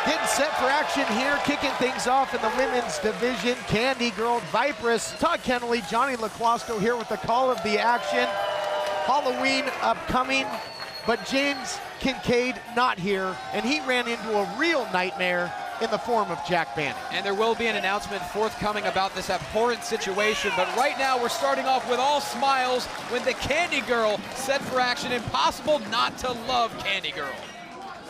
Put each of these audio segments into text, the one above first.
Getting set for action here, kicking things off in the women's division. Candy Girl, Vipress, Todd Kennelly, Johnny LaClosto here with the call of the action. Halloween upcoming, but James Kincaid not here, and he ran into a real nightmare in the form of Jack Banning. And there will be an announcement forthcoming about this abhorrent situation, but right now we're starting off with all smiles with the Candy Girl set for action. Impossible not to love Candy Girl.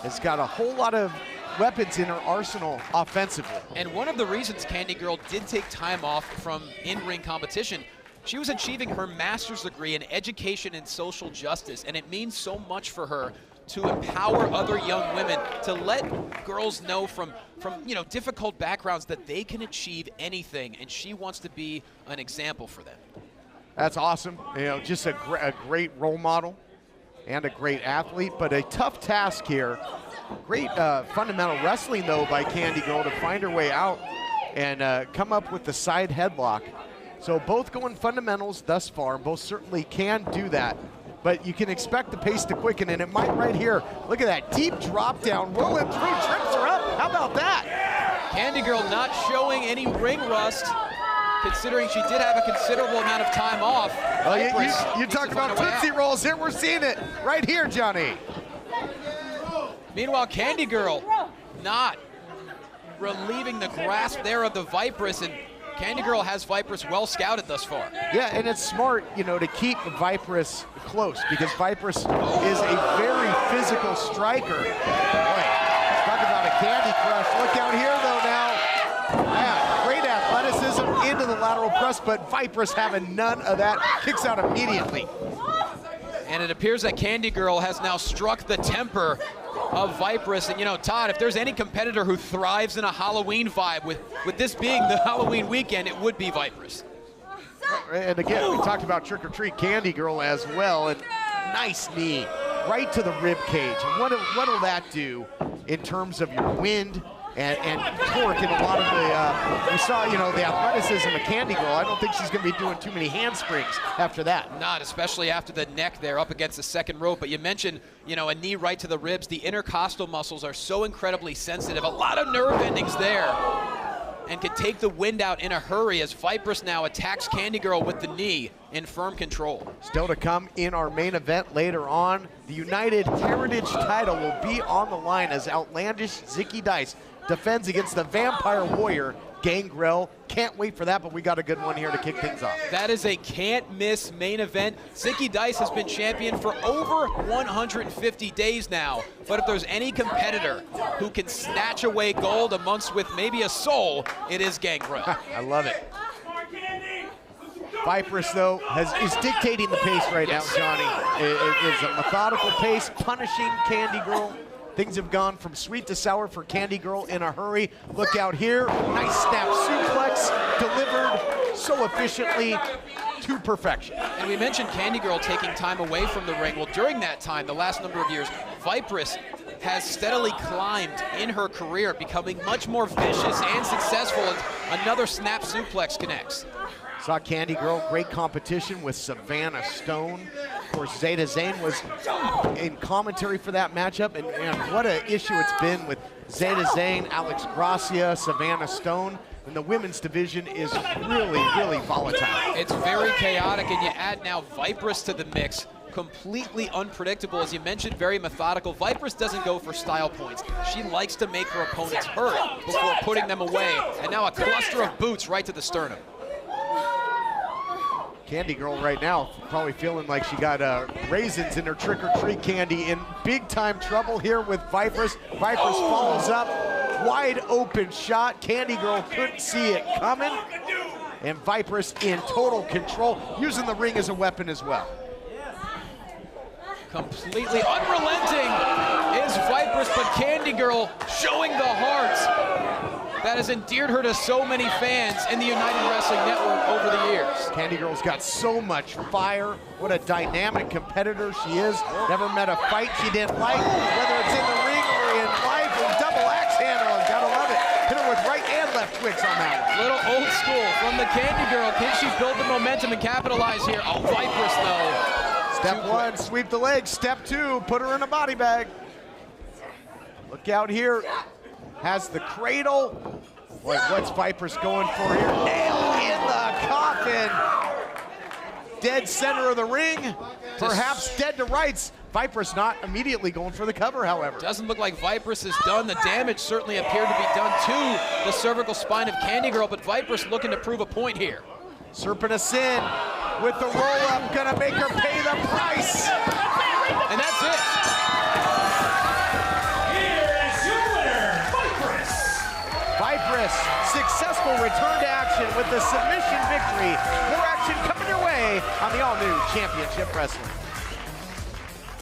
It's got a whole lot of weapons in her arsenal offensively. And one of the reasons Candy Girl did take time off from in-ring competition, she was achieving her master's degree in education and social justice, and it means so much for her to empower other young women, to let girls know from difficult backgrounds that they can achieve anything, and she wants to be an example for them. That's awesome. Just a great role model and a great athlete, but a tough task here. Great fundamental wrestling, though, by Candy Girl to find her way out and come up with the side headlock. So both going fundamentals thus far, both certainly can do that, but you can expect the pace to quicken, and it might right here. Look at that deep drop down, rolling through, trips her up. How about that? Candy Girl not showing any ring rust, considering she did have a considerable amount of time off. Well, you talk about Tootsie Rolls here, we're seeing it right here, Johnny. Meanwhile, Candy Girl not relieving the grasp there of the Vipress, and Candy Girl has Vipress well scouted thus far. Yeah, and it's smart, to keep Vipress close, because Vipress is a very physical striker. Boy, talk about a Candy Crush. Look out here, though, now. Yeah, great athleticism into the lateral press, but Vipress having none of that. Kicks out immediately. And it appears that Candy Girl has now struck the temper of Vipress. And Todd, if there's any competitor who thrives in a Halloween vibe, with this being the Halloween weekend, it would be Vipress. And again, we talked about Trick or Treat Candy Girl as well, and nice knee right to the rib cage. What'll that do in terms of your wind and torque? And a lot of the, we saw, the athleticism of Candy Girl. I don't think she's going to be doing too many handsprings after that. Not, especially after the neck there up against the second rope. But you mentioned, a knee right to the ribs. The intercostal muscles are so incredibly sensitive. A lot of nerve endings there, and can take the wind out in a hurry as Vipress now attacks Candy Girl with the knee in firm control. Still to come in our main event later on, the United Heritage title will be on the line as outlandish Zicky Dice defends against the Vampire Warrior, Gangrel. Can't wait for that, but we got a good one here to kick things off. That is a can't-miss main event. Zicky Dice has been champion for over 150 days now, but if there's any competitor who can snatch away gold amongst with maybe a soul, it is Gangrel. I love it. Vipress, though, is dictating the pace right now, Johnny. It is a methodical pace, punishing Candy Girl. Things have gone from sweet to sour for Candy Girl in a hurry. Look out here, nice snap suplex, delivered so efficiently to perfection. And we mentioned Candy Girl taking time away from the ring. Well, during that time, the last number of years, Vipress has steadily climbed in her career, becoming much more vicious and successful as another snap suplex connects. Saw Candy Girl, great competition with Savannah Stone. Of course, Zeta Zane was in commentary for that matchup, and what an issue it's been with Zeta Zane, Alex Gracia, Savannah Stone. And the women's division is really, really volatile. It's very chaotic, and you add now Vipress to the mix. Completely unpredictable, as you mentioned, very methodical. Vipress doesn't go for style points. She likes to make her opponents hurt before putting them away. And now a cluster of boots right to the sternum. Candy Girl right now probably feeling like she got raisins in her trick-or-treat candy, in big-time trouble here with Vipress. Vipress follows up, wide open shot. Candy Girl couldn't see it coming, and Vipress in total control, using the ring as a weapon as well. Completely unrelenting is Vipress, but Candy Girl showing the heart that has endeared her to so many fans in the United Wrestling Network over the years. Candy Girl's got so much fire. What a dynamic competitor she is. Never met a fight she didn't like, whether it's in the ring or in life. And double axe handle, gotta love it. Hit her with right and left twigs on that one. Little old school from the Candy Girl. Can she build the momentum and capitalize here? Oh, Vipress though. Step one, sweep the legs. Step two, put her in a body bag. Look out here. has the cradle. Boy, what's Vipress going for here? Nail in the coffin. Dead center of the ring. Perhaps dead to rights. Vipress not immediately going for the cover, however. Doesn't look like Vipress is done. The damage certainly appeared to be done to the cervical spine of Candy Girl, but Vipress looking to prove a point here. Serpent of Sin with the roll-up, gonna make her pay the price. And that's it. Here's your winner, Vipress. Vipress, successful return to action with the submission victory. More action coming your way on the all-new Championship Wrestling.